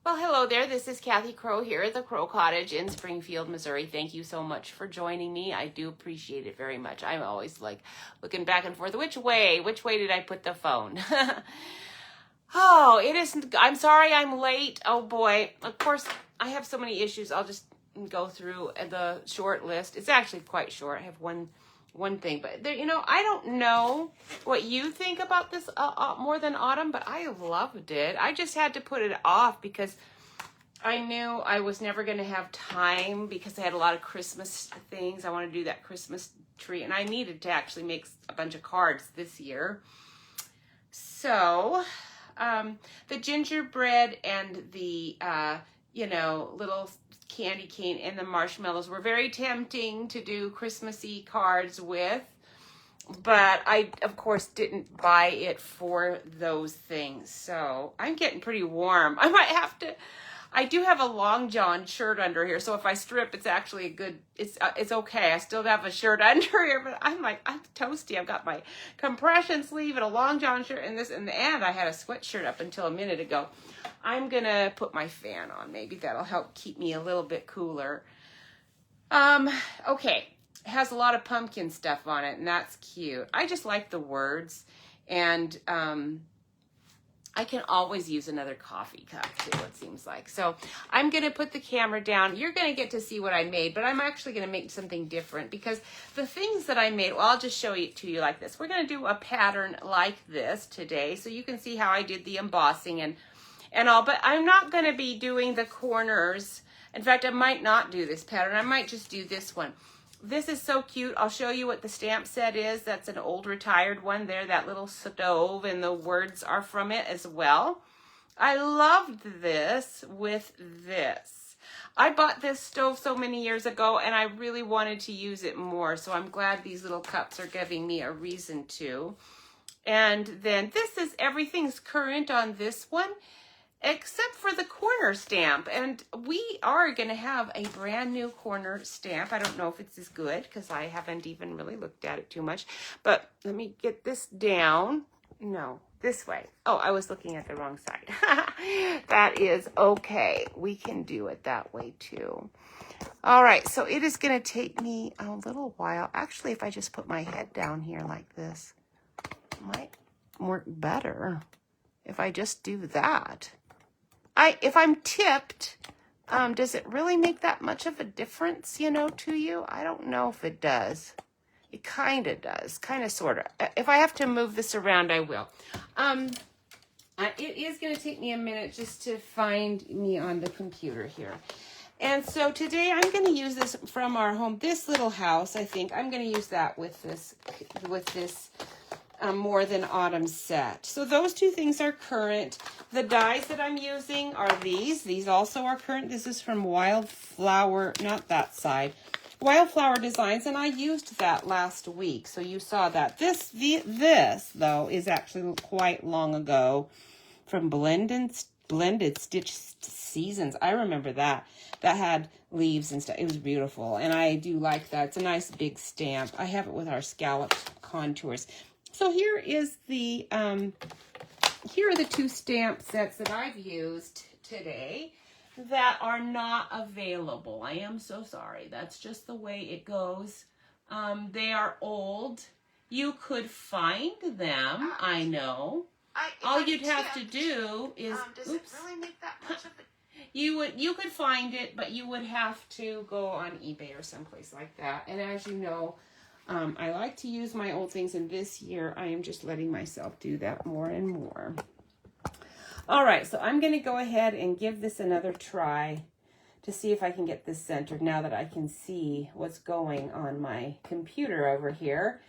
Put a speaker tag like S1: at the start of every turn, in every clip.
S1: Well, hello there. This is Kathy Crow here at the Crow Cottage in Springfield, Missouri. Thank you so much for joining me. I do appreciate it very much. I'm always like looking back and forth. Which way did I put the phone? Oh, it isn't. I'm sorry I'm late. Oh boy. Of course, I have so many issues. I'll just go through the short list. It's actually quite short. I have one thing, but there, I don't know what you think about this more than autumn, but I loved it. I just had to put it off because I knew I was never going to have time because I had a lot of Christmas things. I want to do that Christmas tree, and I needed to actually make a bunch of cards this year. So, the gingerbread and the, little candy cane and the marshmallows were very tempting to do Christmassy cards with, but I, of course, didn't buy it for those things. So I'm getting pretty warm. I do have a long john shirt under here, so if I strip, it's actually it's okay. I still have a shirt under here, but I'm toasty. I've got my compression sleeve and a long john shirt and and I had a sweatshirt up until a minute ago. I'm gonna put my fan on. Maybe that'll help keep me a little bit cooler. Okay. It has a lot of pumpkin stuff on it, and that's cute. I just like the words, and I can always use another coffee cup too, it seems like. So I'm going to put the camera down. You're going to get to see what I made, but I'm actually going to make something different because the things that I made, well, I'll just show it to you like this. We're going to do a pattern like this today so you can see how I did the embossing and all, but I'm not going to be doing the corners. In fact, I might not do this pattern. I might just do this one. This is so cute. I'll show you what the stamp set is. That's an old retired one there, that little stove, and the words are from it as well. I loved this with this. I bought this stove so many years ago, and I really wanted to use it more, so I'm glad these little cups are giving me a reason to. And then everything's current on this one, except for the corner stamp, and we are going to have a brand new corner stamp. I don't know if it's as good because I haven't even really looked at it too much, but let me get this down. No, this way. Oh, I was looking at the wrong side. That is okay. We can do it that way too. All right, so it is going to take me a little while. Actually, if I just put my head down here like this, it might work better if I just do that. If I'm tipped, does it really make that much of a difference, to you? I don't know if it does. It kind of does, kind of, sort of. If I have to move this around, I will. It is going to take me a minute just to find me on the computer here. And so today I'm going to use this from our home, this little house, I think. I'm going to use that with this More Than Autumn set. So those two things are current. The dies that I'm using are these. These also are current. This is from Wildflower, not that side, Wildflower Designs, and I used that last week, so you saw that. This though, is actually quite long ago from Blended Stitch Seasons. I remember that. That had leaves and stuff. It was beautiful, and I do like that. It's a nice big stamp. I have it with our scalloped contours. So here is the here are the two stamp sets that I've used today that are not available. I am so sorry. That's just the way it goes. They are old. You could find them, I know. All you'd have to do is, does it really make that much of it? You could find it, but you would have to go on eBay or someplace like that. And as you know, I like to use my old things, and this year I am just letting myself do that more and more. All right, so I'm going to go ahead and give this another try to see if I can get this centered now that I can see what's going on my computer over here.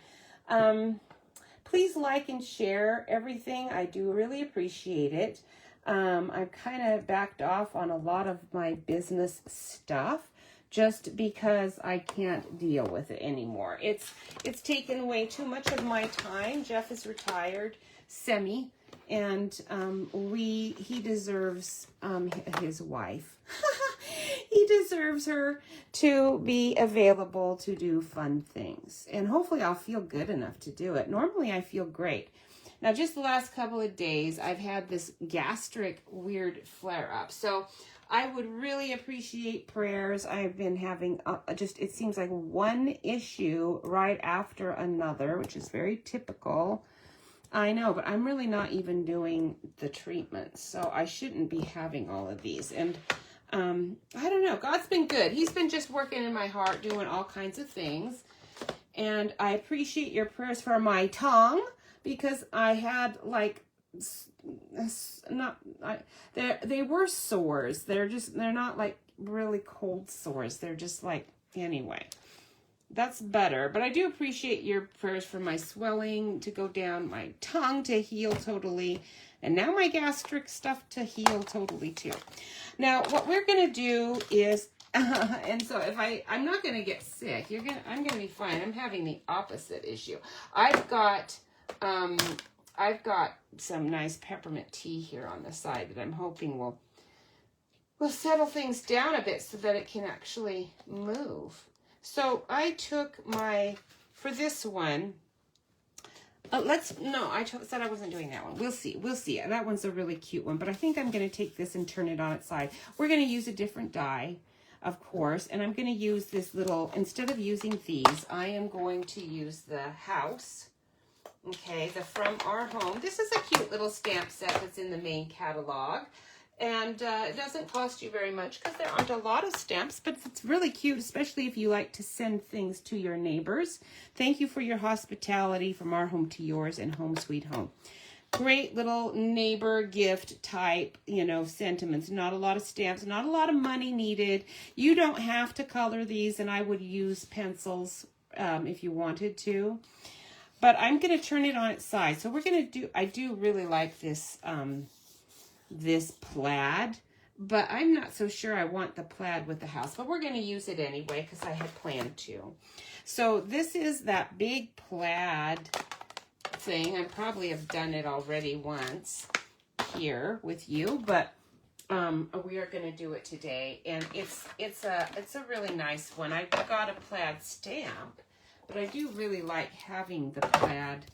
S1: Please like and share everything. I do really appreciate it. I've kind of backed off on a lot of my business stuff just because I can't deal with it anymore. It's taken way too much of my time. Jeff is retired, semi, and he deserves his wife. He deserves her to be available to do fun things. And hopefully I'll feel good enough to do it. Normally I feel great. Now, just the last couple of days, I've had this gastric weird flare up. So I would really appreciate prayers. I've been having it seems like one issue right after another, which is very typical. I know, but I'm really not even doing the treatments, so I shouldn't be having all of these. And I don't know. God's been good. He's been just working in my heart, doing all kinds of things. And I appreciate your prayers for my tongue, because I had like they were sores. They're not like really cold sores. They're just like, anyway. That's better, but I do appreciate your prayers for my swelling to go down, my tongue to heal totally, and now my gastric stuff to heal totally too. Now, what we're going to do is, and so if I'm not going to get sick, I'm going to be fine. I'm having the opposite issue. I've got some nice peppermint tea here on the side that I'm hoping will settle things down a bit so that it can actually move. So I took for this one, I said I wasn't doing that one. We'll see. That one's a really cute one, but I think I'm going to take this and turn it on its side. We're going to use a different die, of course, and I'm going to use this little, instead of using these, I am going to use the house. Okay, the From Our Home. This is a cute little stamp set that's in the main catalog. And it doesn't cost you very much because there aren't a lot of stamps, but it's really cute, especially if you like to send things to your neighbors. Thank you for your hospitality, from our home to yours, and home sweet home. Great little neighbor gift type, sentiments. Not a lot of stamps, not a lot of money needed. You don't have to color these, and I would use pencils if you wanted to. But I'm going to turn it on its side. So I do really like this this plaid, but I'm not so sure I want the plaid with the house, but we're going to use it anyway because I had planned to. So this is that big plaid thing. I probably have done it already once here with you, but we are going to do it today, and it's a really nice one. I got a plaid stamp, but I do really like having the plaid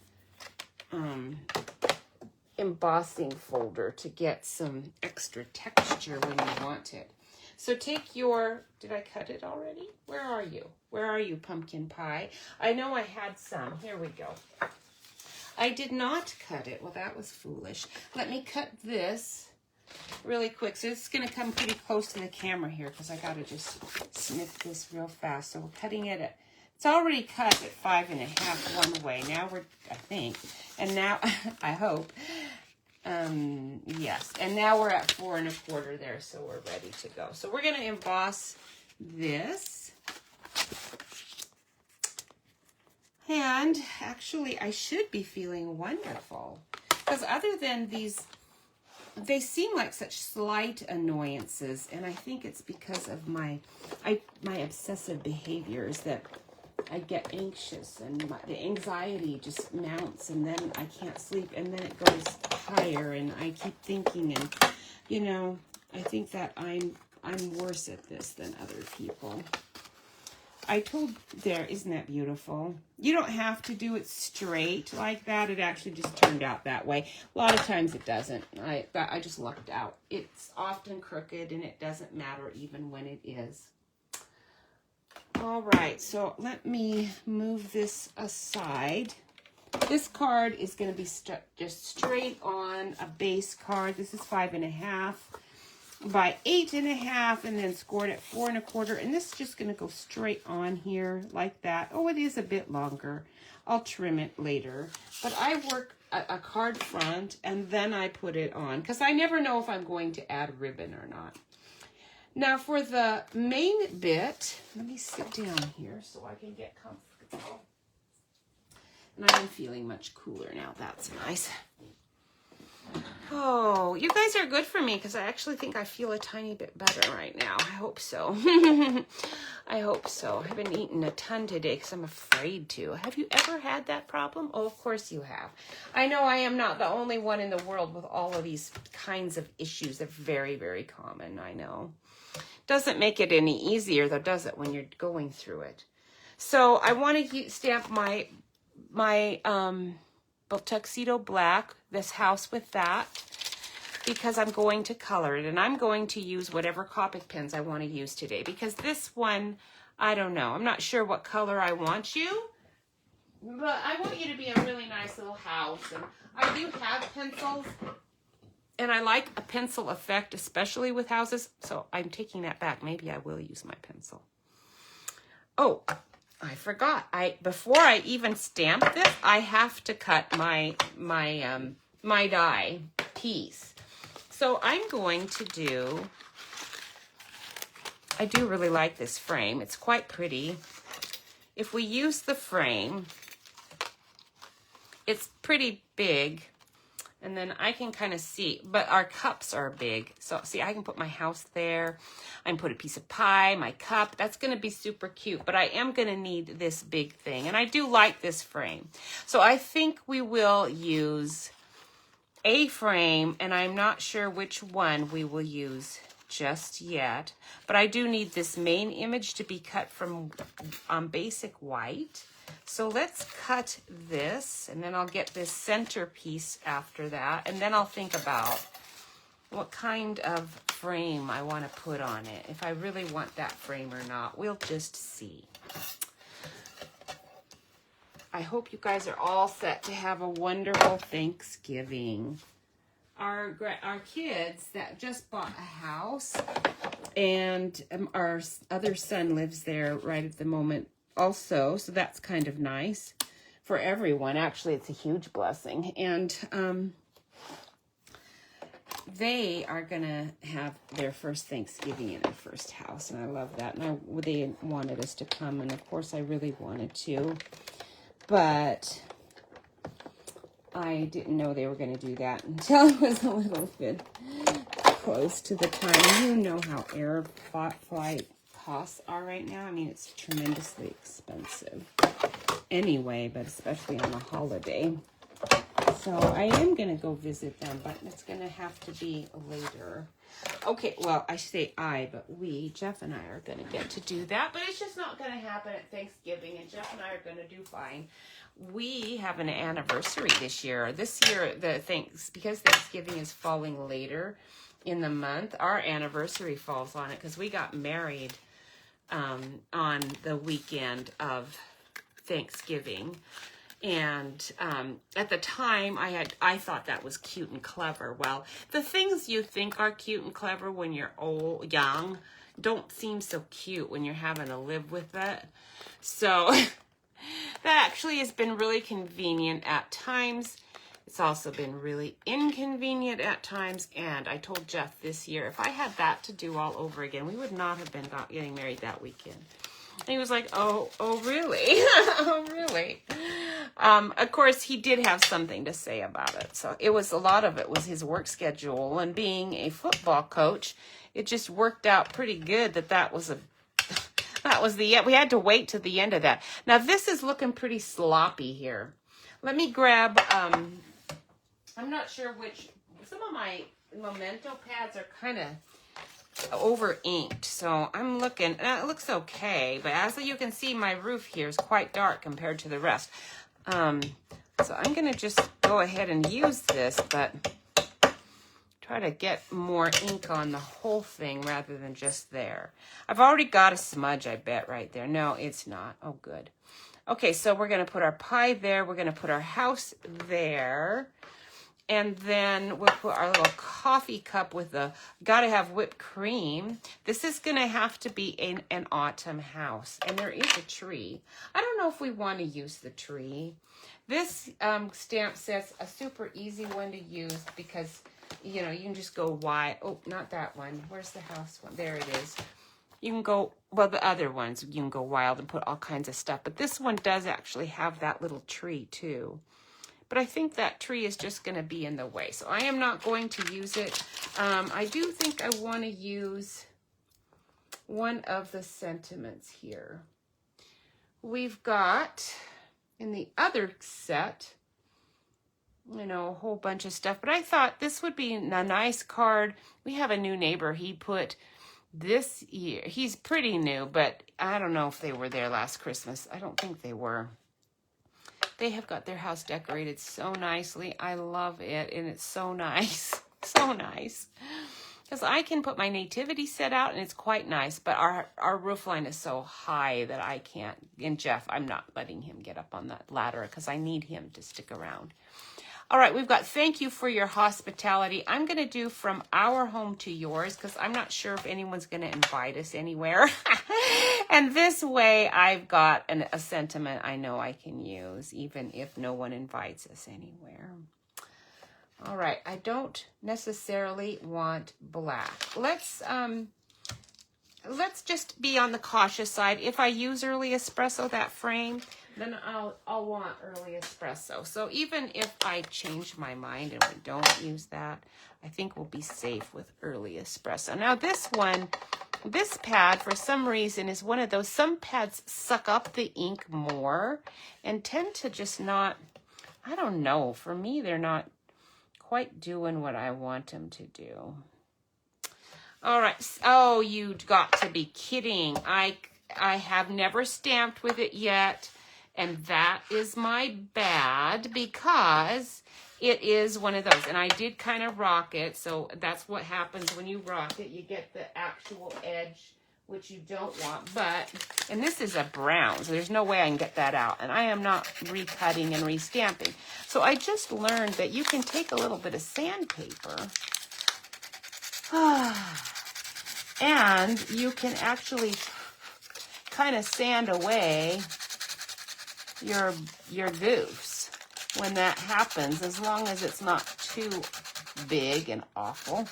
S1: embossing folder to get some extra texture when you want it. So take did I cut it already? Where are you, pumpkin pie? I know I had some. Here we go. I did not cut it. Well, that was foolish. Let me cut this really quick. So it's going to come pretty close to the camera here because I got to just snip this real fast. So we're cutting it it's already cut at 5.5 one way. Now I think, and now I hope, yes. And now we're at 4 1/4 there, so we're ready to go. So we're going to emboss this. And actually, I should be feeling wonderful because other than these, they seem like such slight annoyances, and I think it's because of my obsessive behaviors that I get anxious, and the anxiety just mounts, and then I can't sleep, and then it goes higher, and I keep thinking, and I think that I'm worse at this than other people. Isn't that beautiful? You don't have to do it straight like that. It actually just turned out that way. A lot of times it doesn't. I just lucked out. It's often crooked, and it doesn't matter even when it is. All right, so let me move this aside. This card is going to be just straight on a base card. This is 5.5 by 8.5, and then scored at 4 1/4. And this is just going to go straight on here like that. Oh, it is a bit longer. I'll trim it later. But I work a card front, and then I put it on because I never know if I'm going to add ribbon or not. Now for the main bit, let me sit down here so I can get comfortable. And I am feeling much cooler now. That's nice. Oh, you guys are good for me because I actually think I feel a tiny bit better right now. I hope so. I hope so. I've been eating a ton today because I'm afraid to. Have you ever had that problem? Oh, of course you have. I know I am not the only one in the world with all of these kinds of issues. They're very, very common, I know. Doesn't make it any easier, though, does it, when you're going through it? So I want to stamp my tuxedo black, this house with that, because I'm going to color it, and I'm going to use whatever Copic pens I want to use today, because this one, I don't know. I'm not sure what color I want you, but I want you to be a really nice little house. And I do have pencils, and I like a pencil effect, especially with houses, so I'm taking that back. Maybe I will use my pencil. Oh, I forgot. Before I even stamp this, I have to cut my die piece. So I'm going to do, I do really like this frame. It's quite pretty. If we use the frame, it's pretty big. And then I can kind of see, but our cups are big. So see, I can put my house there. I can put a piece of pie, my cup. That's going to be super cute, but I am going to need this big thing. And I do like this frame. So I think we will use a frame, and I'm not sure which one we will use just yet. But I do need this main image to be cut from basic white. So let's cut this, and then I'll get this centerpiece after that, and then I'll think about what kind of frame I want to put on it. If I really want that frame or not, we'll just see. I hope you guys are all set to have a wonderful Thanksgiving. Our kids that just bought a house, and our other son lives there right at the moment also, so that's kind of nice for everyone. Actually, it's a huge blessing. And they are gonna have their first Thanksgiving in their first house, and I love that. And they wanted us to come, and of course I really wanted to, but I didn't know they were going to do that until it was a little bit close to the time. You know how air flight costs are right now. I mean, it's tremendously expensive anyway, but especially on a holiday. So I am going to go visit them, but it's going to have to be later. Okay, well, I say but Jeff and I are going to get to do that, but it's just not going to happen at Thanksgiving, and Jeff and I are going to do fine. We have an anniversary this year. This year, because Thanksgiving is falling later in the month, our anniversary falls on it because we got married on the weekend of Thanksgiving. And at the time, I thought that was cute and clever. Well, the things you think are cute and clever when you're young don't seem so cute when you're having to live with it. So that actually has been really convenient at times. It's also been really inconvenient at times. And I told Jeff this year, if I had that to do all over again, we would not have been getting married that weekend. And he was like, oh, really? Oh, really? Of course, he did have something to say about it. So a lot of it was his work schedule. And being a football coach, it just worked out pretty good that was the end. We had to wait to the end of that. Now, this is looking pretty sloppy here. Let me grab, I'm not sure some of my Memento pads are kind of over inked, so I'm looking, it looks okay, but as you can see, my roof here is quite dark compared to the rest. So I'm going to just go ahead and use this, but try to get more ink on the whole thing rather than just there. I've already got a smudge, I bet, right there. No, it's not. Oh, good. Okay, so we're going to put our pie there. We're going to put our house there. And then we'll put our little coffee cup with gotta have whipped cream. This is gonna have to be an autumn house. And there is a tree. I don't know if we wanna use the tree. This stamp set's a super easy one to use because, you know, you can just go wide. Oh, not that one. Where's the house one? There it is. You can go, well, the other ones, you can go wild and put all kinds of stuff. But this one does actually have that little tree too. But I think that tree is just going to be in the way. So I am not going to use it. I do think I want to use one of the sentiments here. We've got, in the other set, you know, a whole bunch of stuff. But I thought this would be a nice card. We have a new neighbor. He put this year. He's pretty new, but I don't know if they were there last Christmas. I don't think they were. They have got their house decorated so nicely. I love it, and it's so nice. So nice. Because I can put my nativity set out, and it's quite nice, but our roof line is so high that I can't. And Jeff, I'm not letting him get up on that ladder because I need him to stick around. All right, we've got thank you for your hospitality. I'm going to do from our home to yours because I'm not sure if anyone's going to invite us anywhere. And this way I've got a sentiment I know I can use even if no one invites us anywhere. All right, I don't necessarily want black. Let's just be on the cautious side. If I use early espresso, that frame, then I'll want early espresso. So even if I change my mind and we don't use that, I think we'll be safe with early espresso. Now this one, this pad for some reason is one of those, some pads suck up the ink more and tend to just not, I don't know, for me they're not quite doing what I want them to do. All right. Oh, you got to be kidding. I have never stamped with it yet, and that is my bad because it is one of those. And I did kind of rock it, so that's what happens when you rock it. You get the actual edge, which you don't want. But, and this is a brown, so there's no way I can get that out. And I am not recutting and restamping. So I just learned that you can take a little bit of sandpaper and you can actually kind of sand away your goofs when that happens, as long as it's not too big and awful.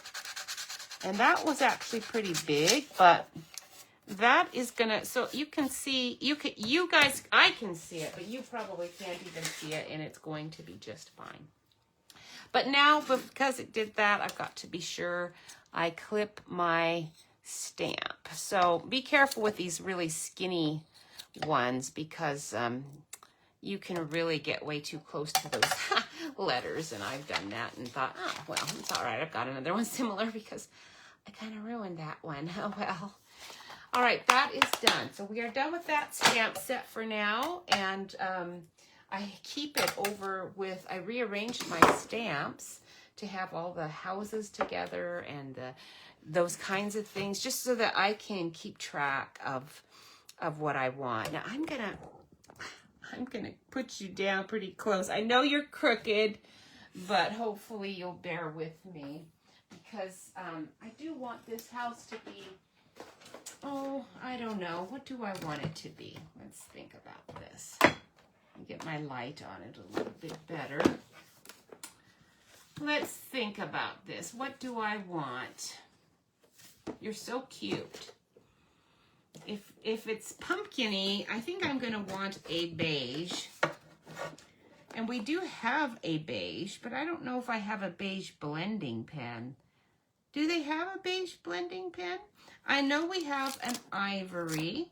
S1: And that was actually pretty big, but that is gonna, so you can see, you guys, I can see it, but you probably can't even see it, and it's going to be just fine. But now, because it did that, I've got to be sure I clip my stamp. So be careful with these really skinny ones because you can really get way too close to those letters, and I've done that and thought, oh, well, it's all right. I've got another one similar because I kind of ruined that one. Oh, well. All right, that is done. So we are done with that stamp set for now, and I keep it over with, I rearranged my stamps to have all the houses together and those kinds of things, just so that I can keep track of what I want. Now I'm gonna put you down pretty close. I know you're crooked, but hopefully you'll bear with me because I do want this house to be, oh, I don't know. What do I want it to be? Let's think about this. Get my light on it a little bit better. Let's think about this. What do I want? You're so cute. If it's pumpkin-y, I think I'm going to want a beige. And we do have a beige, but I don't know if I have a beige blending pen. Do they have a beige blending pen? I know we have an ivory.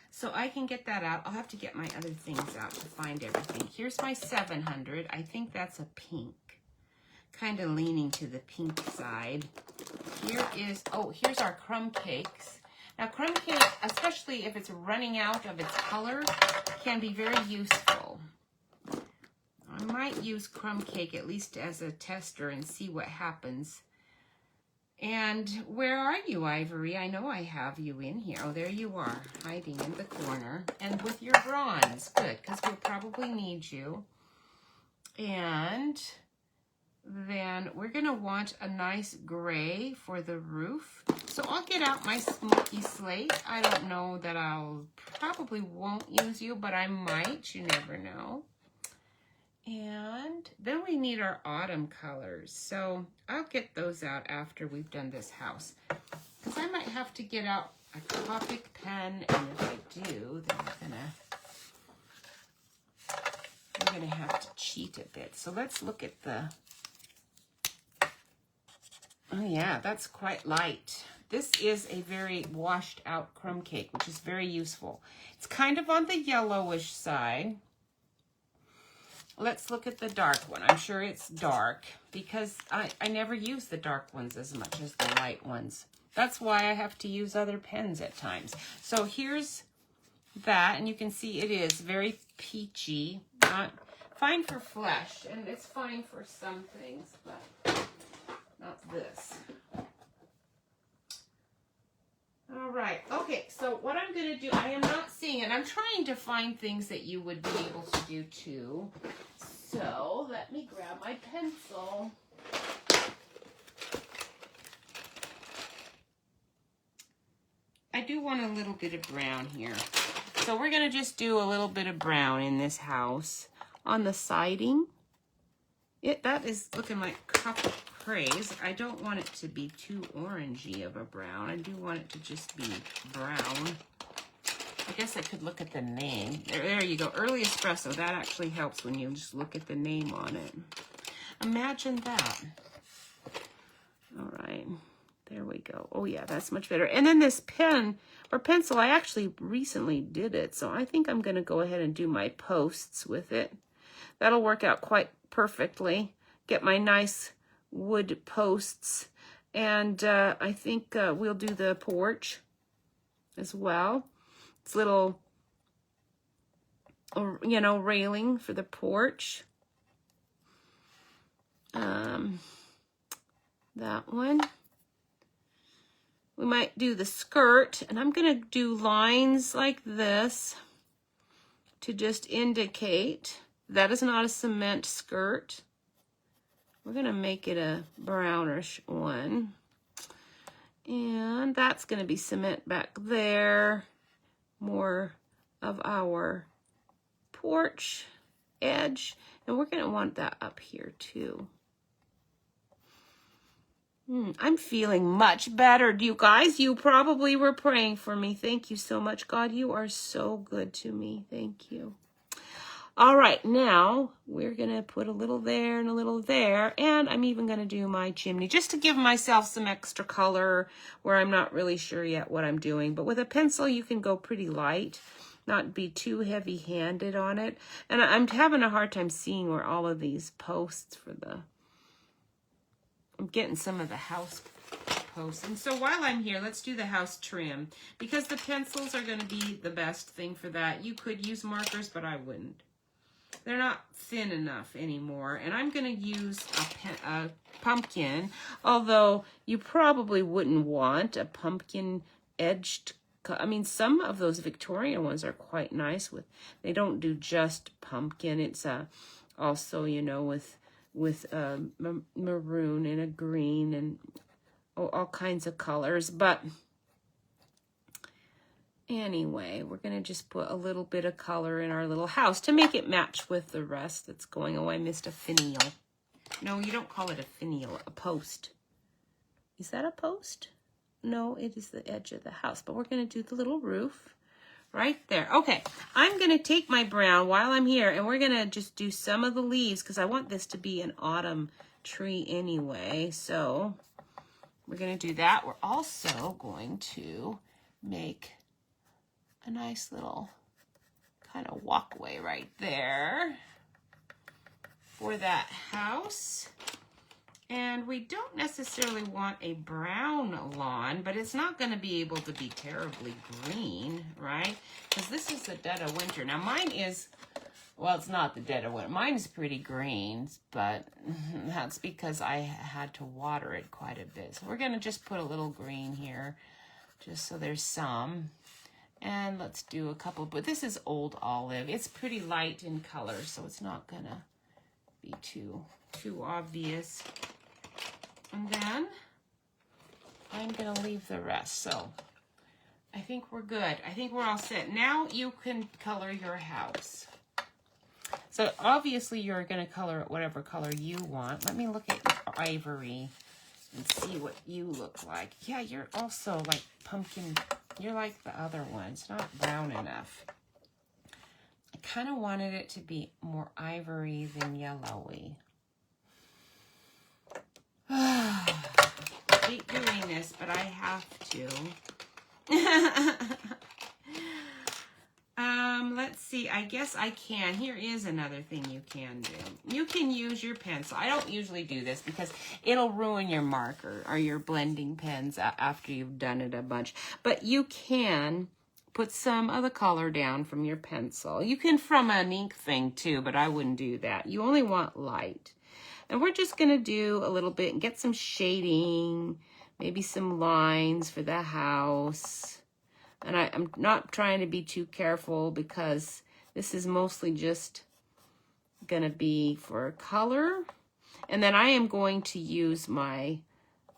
S1: So I can get that out. I'll have to get my other things out to find everything. Here's my 700. I think that's a pink. Kind of leaning to the pink side. Here is, oh, here's our crumb cakes. Now crumb cake, especially if it's running out of its color, can be very useful. I might use crumb cake at least as a tester and see what happens. And where are you, Ivory? I know I have you in here. Oh, there you are, hiding in the corner. And with your bronze. Good, because we'll probably need you. And then we're going to want a nice gray for the roof. So I'll get out my smoky slate. I don't know that I'll probably won't use you, but I might. You never know. And then we need our autumn colors. So I'll get those out after we've done this house. Because I might have to get out a Copic pen. And if I do, then I'm gonna have to cheat a bit. So let's look at the, oh yeah, that's quite light. This is a very washed out crumb cake, which is very useful. It's kind of on the yellowish side. Let's look at the dark one. I'm sure it's dark because I never use the dark ones as much as the light ones. That's why I have to use other pens at times. So here's that, and you can see it is very peachy. Not fine for flesh, and it's fine for some things, but not this. All right. Okay, so what I'm going to do, I am not seeing it. I'm trying to find things that you would be able to do too. So let me grab my pencil. I do want a little bit of brown here. So we're going to just do a little bit of brown in this house. On the siding, that is looking like copper craze. I don't want it to be too orangey of a brown. I do want it to just be brown. I guess I could look at the name. There you go. Early espresso. That actually helps when you just look at the name on it. Imagine that. All right. There we go. Oh, yeah, that's much better. And then this pen or pencil, I actually recently did it. So I think I'm going to go ahead and do my posts with it. That'll work out quite perfectly. Get my nice wood posts. And I think we'll do the porch as well. It's little, you know, railing for the porch. That one. We might do the skirt, and I'm going to do lines like this to just indicate that is not a cement skirt. We're going to make it a brownish one. And that's going to be cement back there. More of our porch edge. And we're going to want that up here too. I'm feeling much better, you guys. You probably were praying for me. Thank you so much. God, you are so good to me. Thank you. All right, now we're going to put a little there and a little there. And I'm even going to do my chimney just to give myself some extra color where I'm not really sure yet what I'm doing. But with a pencil, you can go pretty light, not be too heavy-handed on it. And I'm having a hard time seeing where all of these posts for the... I'm getting some of the house posts. And so while I'm here, let's do the house trim. Because the pencils are going to be the best thing for that. You could use markers, but I wouldn't. They're not thin enough anymore. And I'm going to use a pumpkin. Although you probably wouldn't want a pumpkin edged. I mean, some of those Victorian ones are quite nice. They don't do just pumpkin. It's also, you know, with maroon and a green and all kinds of colors. But anyway, we're going to just put a little bit of color in our little house to make it match with the rest that's going. Oh, I missed a finial. No, you don't call it a finial, a post. Is that a post? No, it is the edge of the house. But we're going to do the little roof. Right there. Okay, I'm going to take my brown while I'm here, and we're going to just do some of the leaves because I want this to be an autumn tree anyway. So we're going to do that. We're also going to make a nice little kind of walkway right there for that house. And we don't necessarily want a brown lawn, but it's not going to be able to be terribly green, right? Because this is the dead of winter. Now mine is, well, it's not the dead of winter. Mine is pretty green, but that's because I had to water it quite a bit. So we're going to just put a little green here, just so there's some. And let's do a couple, but this is old olive. It's pretty light in color, so it's not going to be too obvious. And then I'm going to leave the rest. So I think we're good. I think we're all set. Now you can color your house. So obviously you're going to color it whatever color you want. Let me look at your ivory and see what you look like. Yeah, you're also like pumpkin. You're like the other one. It's not brown enough. I kind of wanted it to be more ivory than yellowy. I hate doing this, but I have to. Let's see. I guess I can. Here is another thing you can do. You can use your pencil. I don't usually do this because it'll ruin your marker or your blending pens after you've done it a bunch. But you can put some of the color down from your pencil. You can from an ink thing too, but I wouldn't do that. You only want light. And we're just going to do a little bit and get some shading, maybe some lines for the house. And I'm not trying to be too careful because this is mostly just going to be for color. And then I am going to use my,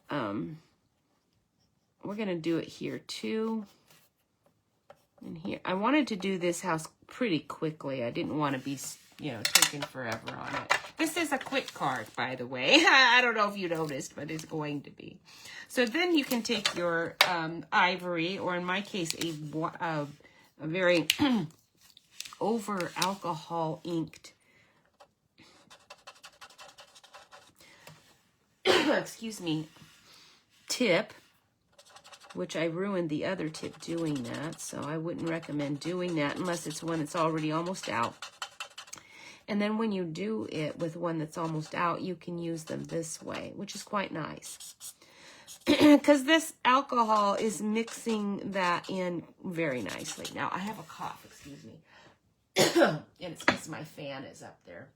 S1: we're going to do it here too. And here, I wanted to do this house pretty quickly. I didn't want to be, you know, taking forever on it. This is a quick card, by the way. I don't know if you noticed, but it's going to be. So then you can take your ivory, or in my case, a very over alcohol inked, excuse me, tip, which I ruined the other tip doing that, so I wouldn't recommend doing that unless it's one that's already almost out. And then when you do it with one that's almost out, you can use them this way, which is quite nice. Because this alcohol is mixing that in very nicely. Now, I have a cough, excuse me. And it's because my fan is up there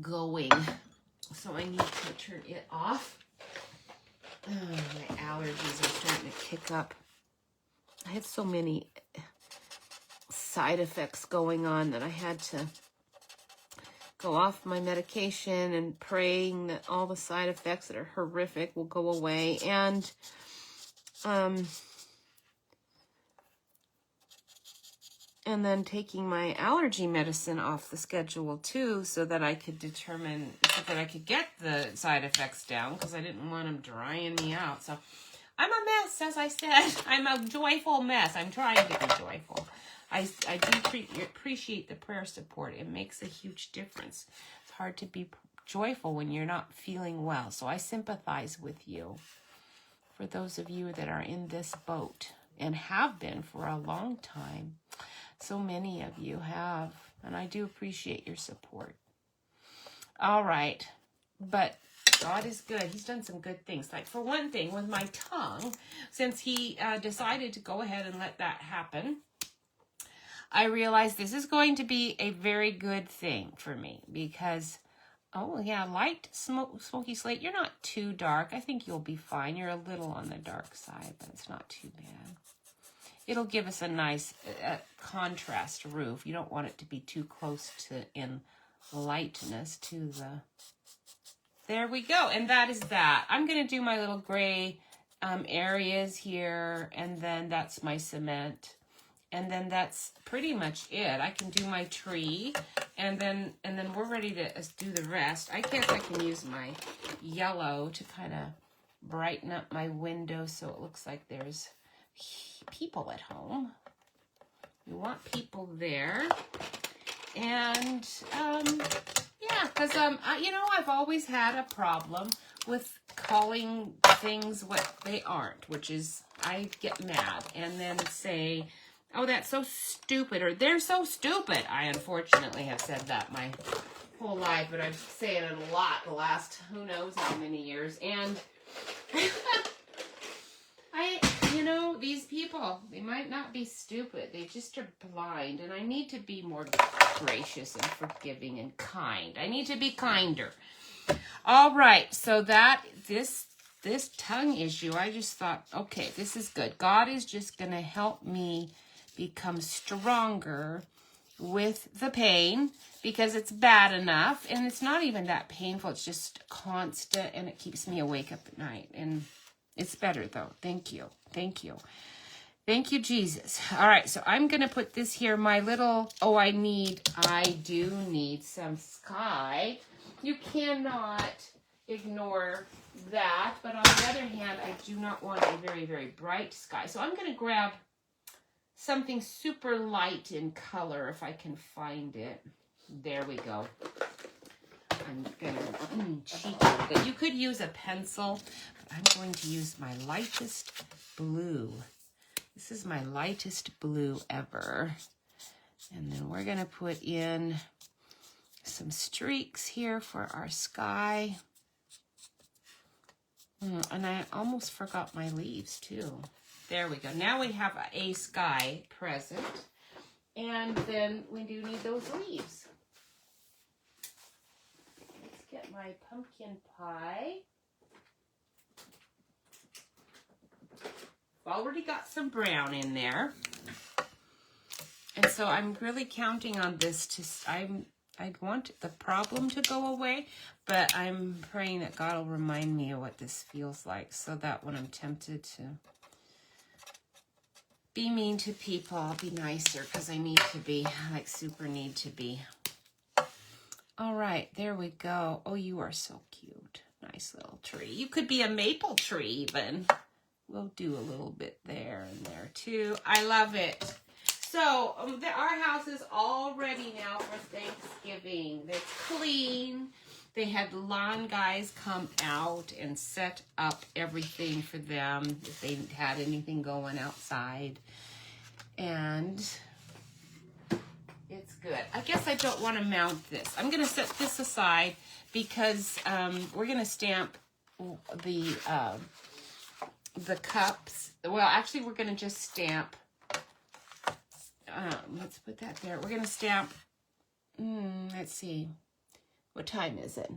S1: going. So I need to turn it off. Oh, my allergies are starting to kick up. I had so many side effects going on that I had to go off my medication and praying that all the side effects that are horrific will go away. And then taking my allergy medicine off the schedule too, so that I could determine, so that I could get the side effects down, because I didn't want them drying me out. So I'm a mess, as I said. I'm a joyful mess. I'm trying to be joyful. I do appreciate the prayer support. It makes a huge difference. It's hard to be joyful when you're not feeling well. So I sympathize with you. For those of you that are in this boat and have been for a long time, so many of you have, and I do appreciate your support. All right, but God is good. He's done some good things. Like, for one thing, with my tongue, since he decided to go ahead and let that happen, I realized this is going to be a very good thing for me because, oh yeah, light smoky slate. You're not too dark. I think you'll be fine. You're a little on the dark side, but it's not too bad. It'll give us a nice contrast roof. You don't want it to be too close to in lightness to the... There we go. And that is that. I'm going to do my little gray areas here, and then that's my cement. And then that's pretty much it. I can do my tree, and then we're ready to do the rest. I guess I can use my yellow to kind of brighten up my window so it looks like there's people at home. We want people there. And yeah, because you know, I've always had a problem with calling things what they aren't, which is I get mad and then say, oh, that's so stupid, or they're so stupid. I unfortunately have said that my whole life, but I'm saying it a lot the last who knows how many years. And you know, these people, they might not be stupid. They just are blind. And I need to be more gracious and forgiving and kind. I need to be kinder. All right. So this tongue issue, I just thought, okay, this is good. God is just going to help me become stronger with the pain, because it's bad enough. And it's not even that painful. It's just constant, and it keeps me awake up at night. And it's better, though. Thank you. Thank you. Thank you, Jesus. All right, so I'm going to put this here, my little, I do need some sky. You cannot ignore that, but on the other hand, I do not want a very, very bright sky. So I'm going to grab something super light in color if I can find it. There we go. I'm going to cheat a little bit. You could use a pencil, but I'm going to use my lightest blue. This is my lightest blue ever. And then we're going to put in some streaks here for our sky. And I almost forgot my leaves too. There we go. Now we have a sky present. And then we do need those leaves. Let's get my pumpkin pie. I've already got some brown in there. And so I'm really counting on this to, I want the problem to go away, but I'm praying that God will remind me of what this feels like so that when I'm tempted to be mean to people, I'll be nicer because I need to be, like super need to be. All right, there we go. Oh, you are so cute. Nice little tree. You could be a maple tree even. We'll do a little bit there and there too. I love it. So our house is all ready now for Thanksgiving. It's clean. They had lawn guys come out and set up everything for them if they had anything going outside. And it's good. I guess I don't want to mount this. I'm going to set this aside because we're going to stamp the cups. Well, actually, we're going to just stamp. Let's put that there. We're going to stamp. Let's see. What time is it?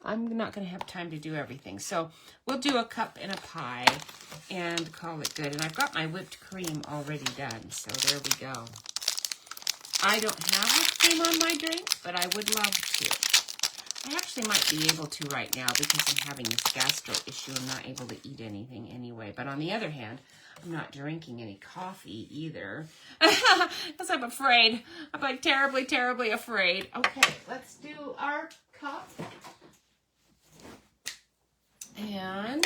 S1: I'm not going to have time to do everything. So we'll do a cup and a pie and call it good. And I've got my whipped cream already done. So there we go. I don't have whipped cream on my drink, but I would love to. I actually might be able to right now because I'm having this gastro issue. I'm not able to eat anything anyway. But on the other hand, I'm not drinking any coffee either because I'm afraid. I'm like terribly, terribly afraid. Okay, let's do our cup. And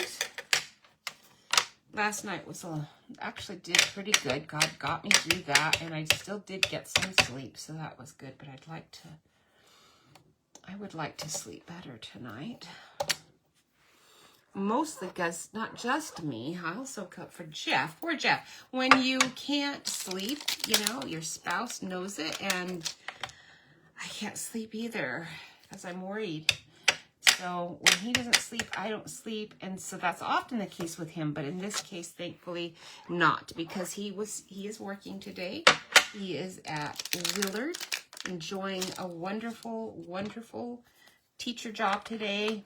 S1: last night was actually did pretty good. God got me through that, and I still did get some sleep, so that was good. But I would like to sleep better tonight. Mostly because not just me, I also cook for Jeff. Poor Jeff. When you can't sleep, you know, your spouse knows it, and I can't sleep either because I'm worried. So when he doesn't sleep, I don't sleep, and so that's often the case with him. But in this case, thankfully, not, because he is working today. He is at Willard, enjoying a wonderful, wonderful teacher job today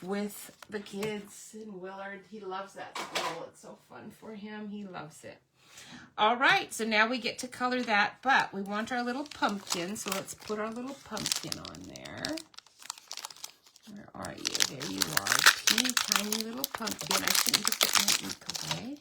S1: with the kids in Willard. He loves that school. It's so fun for him. He loves it. All right, so now we get to color that, but we want our little pumpkin, so let's put our little pumpkin on there. Where are you? There you are. Teeny tiny little pumpkin. I shouldn't just get my ink away.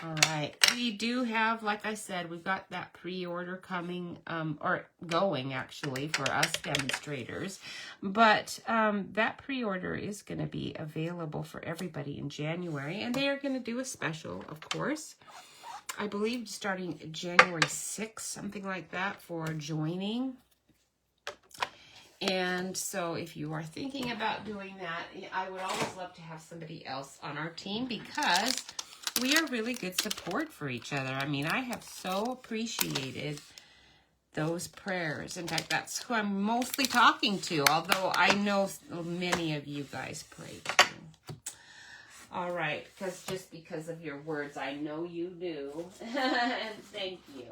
S1: All right. We do have, like I said, we've got that pre-order coming, or going actually for us demonstrators. But that pre-order is going to be available for everybody in January. And they are going to do a special, of course. I believe starting January 6th, something like that, for joining. And so if you are thinking about doing that, I would always love to have somebody else on our team because we are really good support for each other. I mean, I have so appreciated those prayers. In fact, that's who I'm mostly talking to, although I know many of you guys pray too. All right, because of your words, I know you do. And thank you.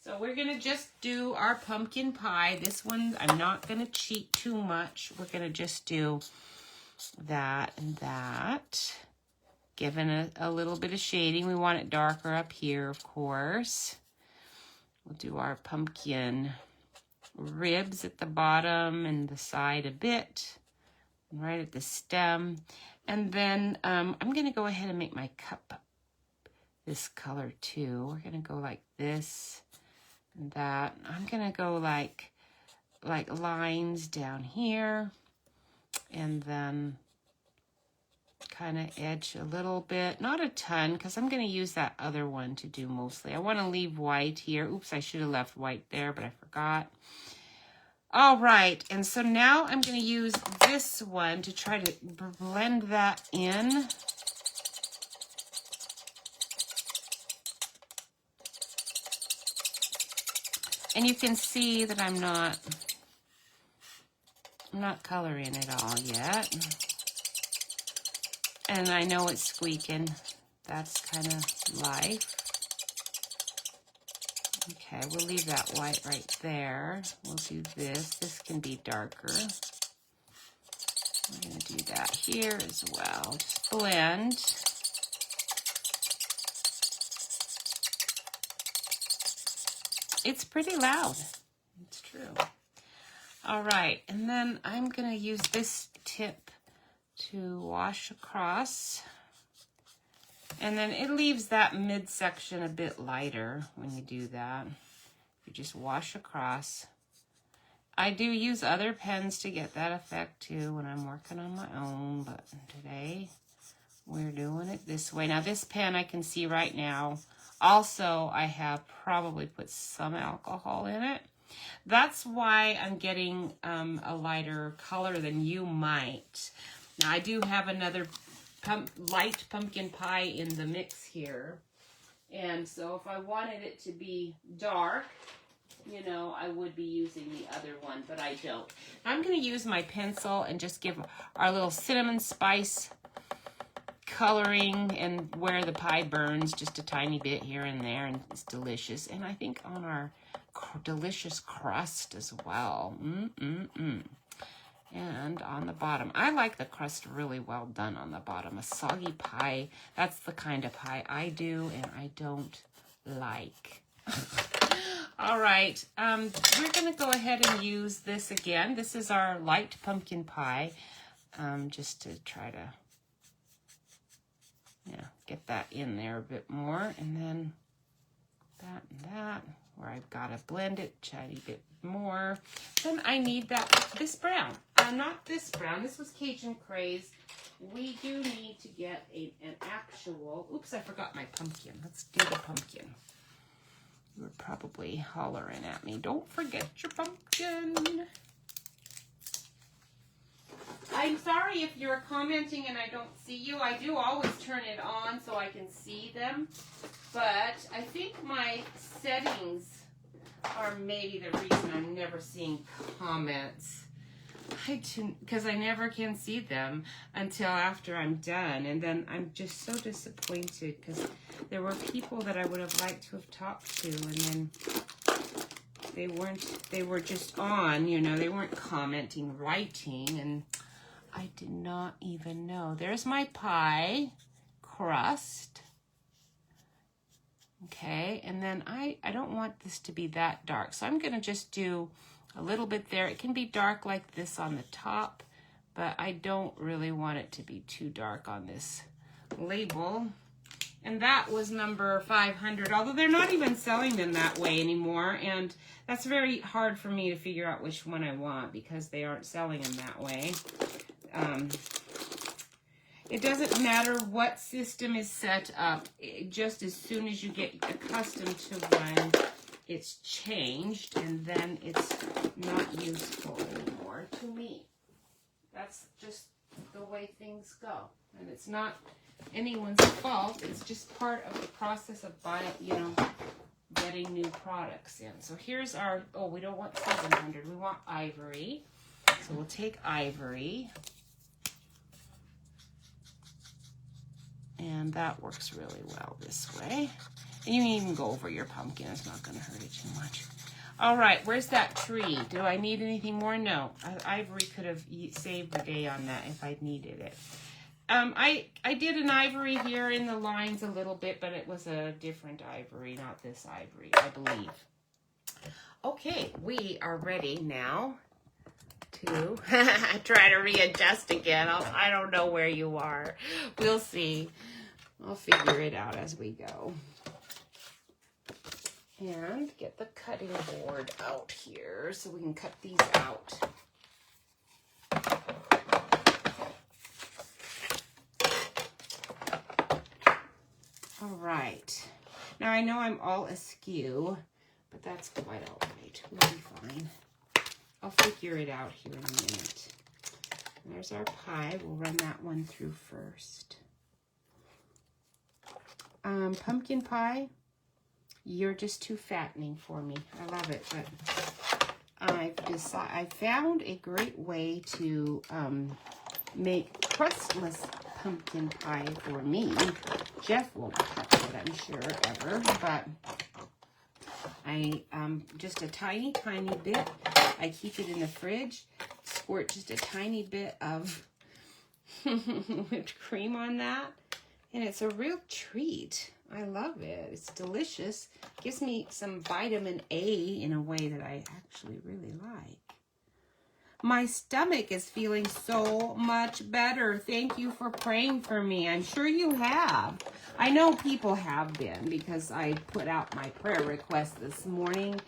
S1: So we're going to just do our pumpkin pie. This one, I'm not going to cheat too much. We're going to just do that and that. Given a little bit of shading. We want it darker up here, of course. We'll do our pumpkin ribs at the bottom and the side a bit. Right at the stem. And then I'm going to go ahead and make my cup this color too. We're going to go like this. That I'm gonna go like lines down here, and then kind of edge a little bit, not a ton, because I'm gonna use that other one to do mostly. I want to leave white here. Oops, I should have left white there, but I forgot. All right, and so now I'm gonna use this one to try to blend that in. And you can see that I'm not I'm not coloring it all yet. And I know it's squeaking. That's kind of life. Okay, we'll leave that white right there. We'll do this. This can be darker. We're going to do that here as well. Just blend. It's pretty loud. It's true. All right, and then I'm going to use this tip to wash across. And then it leaves that midsection a bit lighter when you do that. You just wash across. I do use other pens to get that effect too when I'm working on my own, but today we're doing it this way. Now this pen I can see right now. Also, I have probably put some alcohol in it. That's why I'm getting a lighter color than you might. Now I do have another light pumpkin pie in the mix here. And so if I wanted it to be dark, you know, I would be using the other one, but I don't. I'm going to use my pencil and just give our little cinnamon spice coloring and where the pie burns just a tiny bit here and there, and it's delicious. And I think on our delicious crust as well. And on the bottom, I like the crust really well done on the bottom. A soggy pie, that's the kind of pie I do and I don't like. All right, we're going to go ahead and use this again. This is our light pumpkin pie, just to try to get that in there a bit more. And then that and that, where I've got to blend it a tiny bit more. Then I need this brown. Not this brown. This was Cajun Craze. We do need to get an actual... Oops, I forgot my pumpkin. Let's do the pumpkin. You were probably hollering at me. Don't forget your pumpkin. I'm sorry if you're commenting and I don't see you. I do always turn it on so I can see them. But I think my settings are maybe the reason I'm never seeing comments. Because I never can see them until after I'm done. And then I'm just so disappointed because there were people that I would have liked to have talked to, and then they were just on, you know, they weren't commenting, writing, and I did not even know. There's my pie crust. Okay, and then I don't want this to be that dark, so I'm going to just do a little bit there. It can be dark like this on the top, but I don't really want it to be too dark on this label. And that was number 500, although they're not even selling them that way anymore, and that's very hard for me to figure out which one I want because they aren't selling them that way. It doesn't matter what system is set up. Just as soon as you get accustomed to one, it's changed, and then it's not useful anymore to me. That's just the way things go. And it's not anyone's fault. It's just part of the process of buying, you know, getting new products in. So here's our, oh, we don't want 700. We want ivory. So we'll take ivory. And that works really well this way. And you can even go over your pumpkin. It's not going to hurt it too much. All right, where's that tree? Do I need anything more? No. Ivory could have saved the day on that if I'd needed it. I did an ivory here in the lines a little bit, but it was a different ivory, not this ivory, I believe. Okay, we are ready now to try to readjust again. I don't know where you are. We'll see. I'll figure it out as we go. And get the cutting board out here so we can cut these out. All right. Now I know I'm all askew, but that's quite all right. We'll be fine. I'll figure it out here in a minute. There's our pie. We'll run that one through first. Pumpkin pie, you're just too fattening for me. I love it, but I found a great way to make crustless pumpkin pie for me. Jeff won't touch it, I'm sure, ever, but I just a tiny bit. I keep it in the fridge, squirt just a tiny bit of whipped cream on that, and it's a real treat. I love it. It's delicious. Gives me some vitamin A in a way that I actually really like. My stomach is feeling so much better. Thank you for praying for me. I'm sure you have. I know people have been because I put out my prayer request this morning.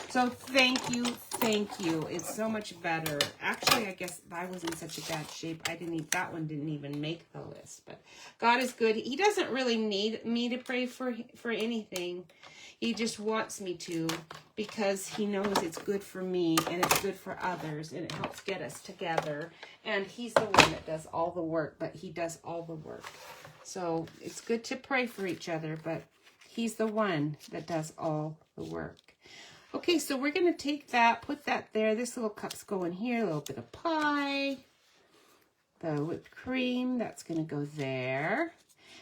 S1: So thank you, thank you. It's so much better. Actually, I guess I was in such a bad shape. That one didn't even make the list. But God is good. He doesn't really need me to pray for anything. He just wants me to, because he knows it's good for me and it's good for others and it helps get us together. And he's the one that does all the work, but he does all the work. So it's good to pray for each other, but he's the one that does all the work. Okay, so we're going to take that, put that there. This little cup's going here, a little bit of pie. The whipped cream, that's going to go there.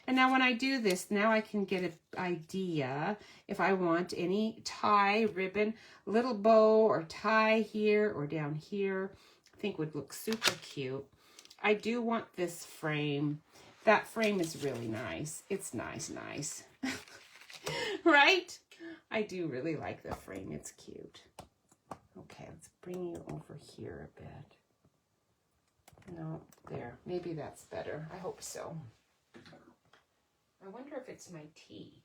S1: And now when I do this, now I can get an idea if I want any tie, ribbon, little bow or tie here or down here. I think would look super cute. I do want this frame. That frame is really nice. It's nice. Right? I do really like the frame. It's cute. Okay, let's bring you over here a bit. No, there. Maybe that's better. I hope so. I wonder if it's my tea.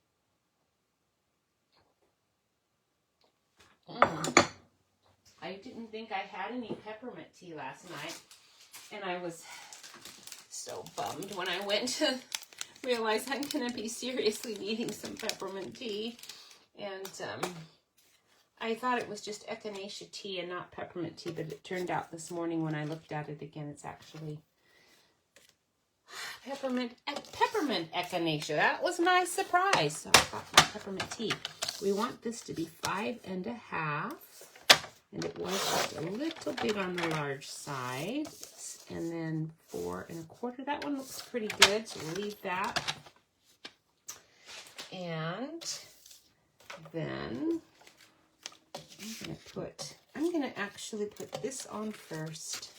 S1: I didn't think I had any peppermint tea last night, and I was so bummed when I went to realize I'm going to be seriously needing some peppermint tea. And I thought it was just echinacea tea and not peppermint tea, but it turned out this morning when I looked at it again, it's actually peppermint echinacea. That was a nice surprise. So I got my peppermint tea. We want this to be 5.5, and it was just a little bit on the large side. And then 4.25. That one looks pretty good, so we'll leave that. And then I'm gonna actually put this on first,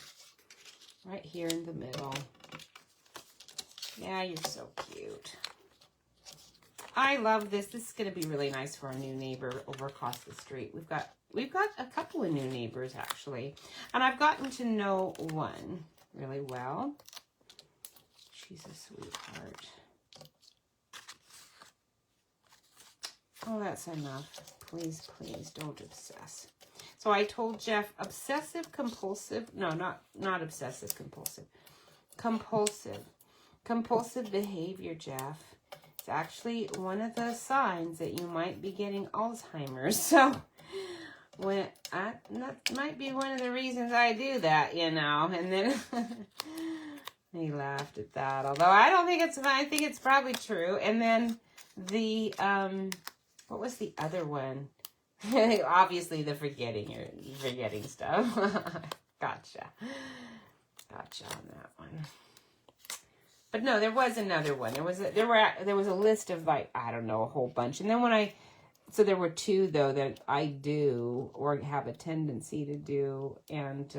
S1: right here in the middle. Yeah, you're so cute. I love this. This is gonna be really nice for our new neighbor over across the street. We've got a couple of new neighbors actually, and I've gotten to know one really well. She's a sweetheart. Oh, that's enough. Please, please don't obsess. So I told Jeff, obsessive compulsive, no, not obsessive compulsive. Compulsive behavior, Jeff. It's actually one of the signs that you might be getting Alzheimer's. So that might be one of the reasons I do that, you know. And then he laughed at that. Although I think it's probably true. And then the what was the other one? Obviously the forgetting stuff. Gotcha on that one. But no, there was another one. There was a list of, like, I don't know, a whole bunch. And then so there were two though that I do or have a tendency to do, and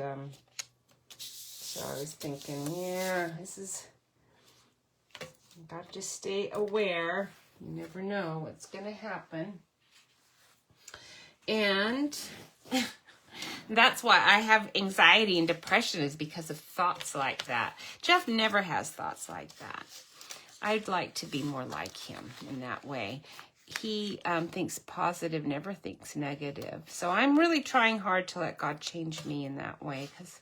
S1: so I was thinking, yeah, got to stay aware. You never know what's going to happen. And that's why I have anxiety and depression, is because of thoughts like that. Jeff never has thoughts like that. I'd like to be more like him in that way. He thinks positive, never thinks negative. So I'm really trying hard to let God change me in that way, because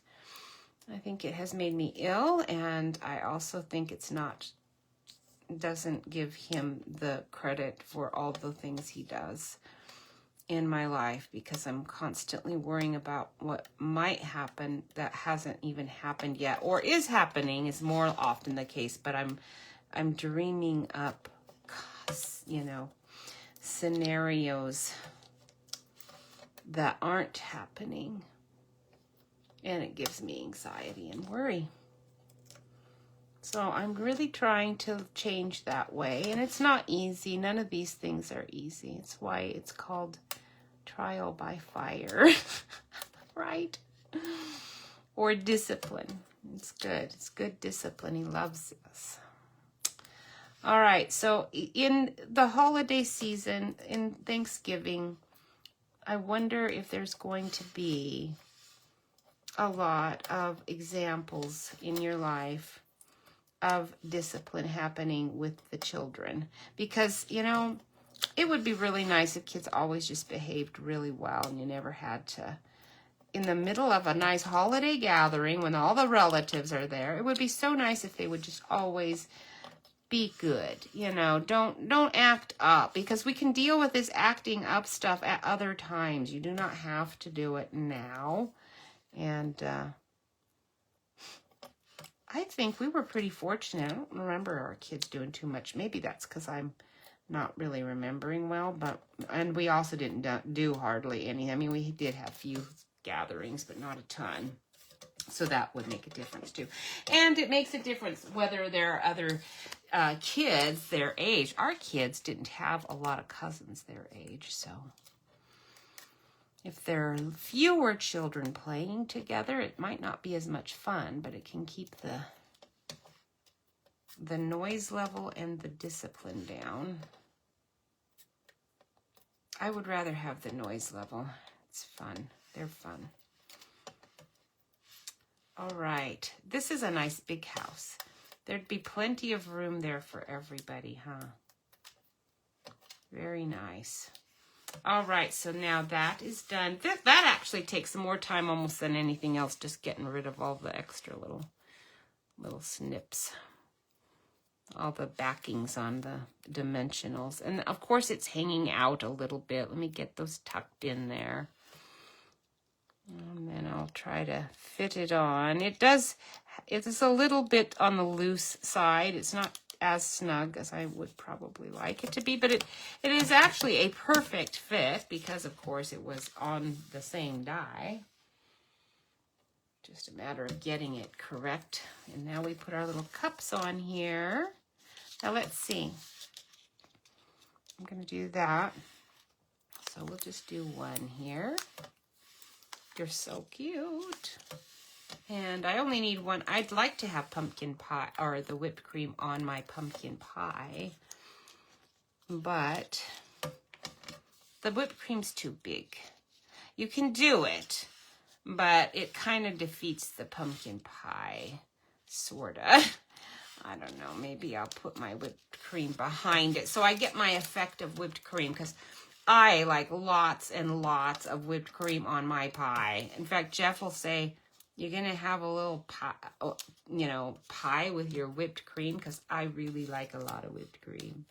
S1: I think it has made me ill, and I also think doesn't give him the credit for all the things he does in my life, because I'm constantly worrying about what might happen that hasn't even happened yet, or is happening, is more often the case. But I'm dreaming up, scenarios that aren't happening. And it gives me anxiety and worry. So I'm really trying to change that way. And it's not easy. None of these things are easy. It's why it's called trial by fire, right? Or discipline. It's good. It's good discipline. He loves us. All right. So in the holiday season, in Thanksgiving, I wonder if there's going to be a lot of examples in your life of discipline happening with the children. Because, you know, it would be really nice if kids always just behaved really well and you never had to, in the middle of a nice holiday gathering when all the relatives are there, it would be so nice if they would just always be good. You know, don't act up, because we can deal with this acting up stuff at other times. You do not have to do it now. And I think we were pretty fortunate. I don't remember our kids doing too much. Maybe that's because I'm not really remembering well. And we also didn't do hardly any. I mean, we did have a few gatherings, but not a ton. So that would make a difference too. And it makes a difference whether there are other kids their age. Our kids didn't have a lot of cousins their age, so if there are fewer children playing together, it might not be as much fun, but it can keep the noise level and the discipline down. I would rather have the noise level. It's fun. They're fun. All right. This is a nice big house. There'd be plenty of room there for everybody, huh? Very nice. All right, so now that is done. That actually takes more time almost than anything else, just getting rid of all the extra little snips. All the backings on the dimensionals. And of course it's hanging out a little bit. Let me get those tucked in there. And then I'll try to fit it on. It is a little bit on the loose side. It's not as snug as I would probably like it to be, but it is actually a perfect fit because, of course, it was on the same die. Just a matter of getting it correct. And now we put our little cups on here. Now let's see. I'm going to do that. So we'll just do one here. You're so cute. And I only need one. I'd like to have pumpkin pie or the whipped cream on my pumpkin pie, but the whipped cream's too big. You can do it, but it kind of defeats the pumpkin pie, sorta. I don't know, maybe I'll put my whipped cream behind it so I get my effect of whipped cream, because I like lots and lots of whipped cream on my pie. In fact, Jeff will say, you're going to have a little pie, pie with your whipped cream, because I really like a lot of whipped cream.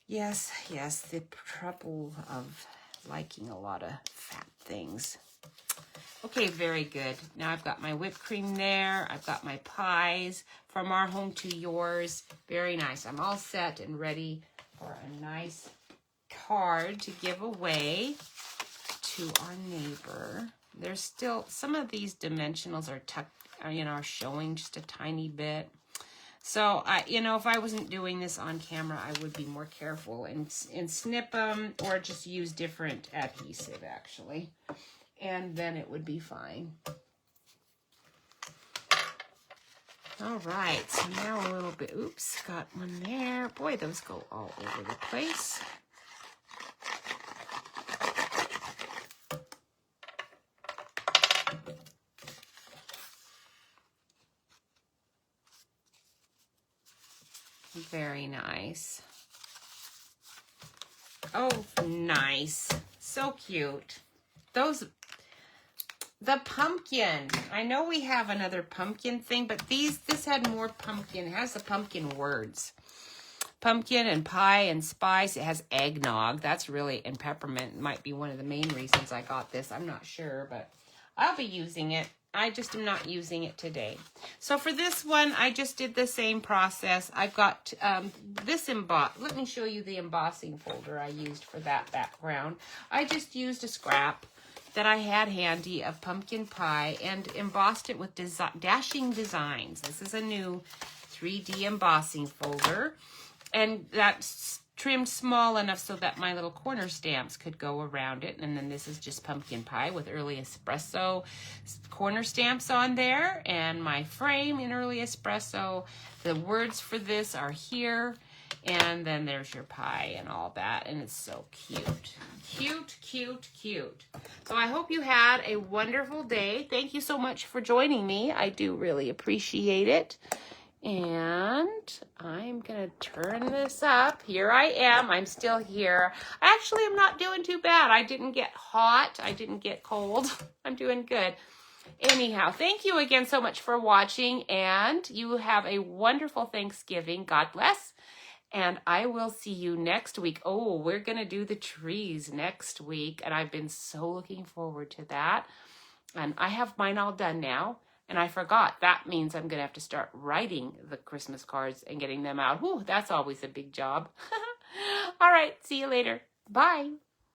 S1: Yes, the trouble of liking a lot of fat things. Okay, very good. Now I've got my whipped cream there. I've got my pies from our home to yours. Very nice. I'm all set and ready for a nice card to give away to our neighbor. There's still, some of these dimensionals are tucked, are showing just a tiny bit. So, if I wasn't doing this on camera, I would be more careful and snip them or just use different adhesive, actually. And then it would be fine. All right, so now a little bit, oops, got one there. Boy, those go all over the place. Very nice. Oh, nice. So cute. The pumpkin. I know we have another pumpkin thing, but this had more pumpkin. It has the pumpkin words. Pumpkin and pie and spice. It has eggnog. That's really, and peppermint might be one of the main reasons I got this. I'm not sure, but I'll be using it I just am not using it today. So for this one, I just did the same process. I've got this let me show you the embossing folder I used for that background. I just used a scrap that I had handy of pumpkin pie and embossed it with Dashing Designs. This is a new 3D embossing folder, and that's trimmed small enough so that my little corner stamps could go around it. And then this is just pumpkin pie with Early Espresso corner stamps on there, and my frame in Early Espresso. The words for this are here, and then there's your pie and all that, and it's so cute. Cute, cute, cute. So I hope you had a wonderful day. Thank you so much for joining me. I do really appreciate it. And I'm going to turn this up. Here I am. I'm still here. I actually am not doing too bad. I didn't get hot. I didn't get cold. I'm doing good. Anyhow, thank you again so much for watching, and you have a wonderful Thanksgiving. God bless. And I will see you next week. Oh, we're going to do the trees next week, and I've been so looking forward to that. And I have mine all done now. And I forgot, that means I'm going to have to start writing the Christmas cards and getting them out. Whew, that's always a big job. All right, see you later. Bye.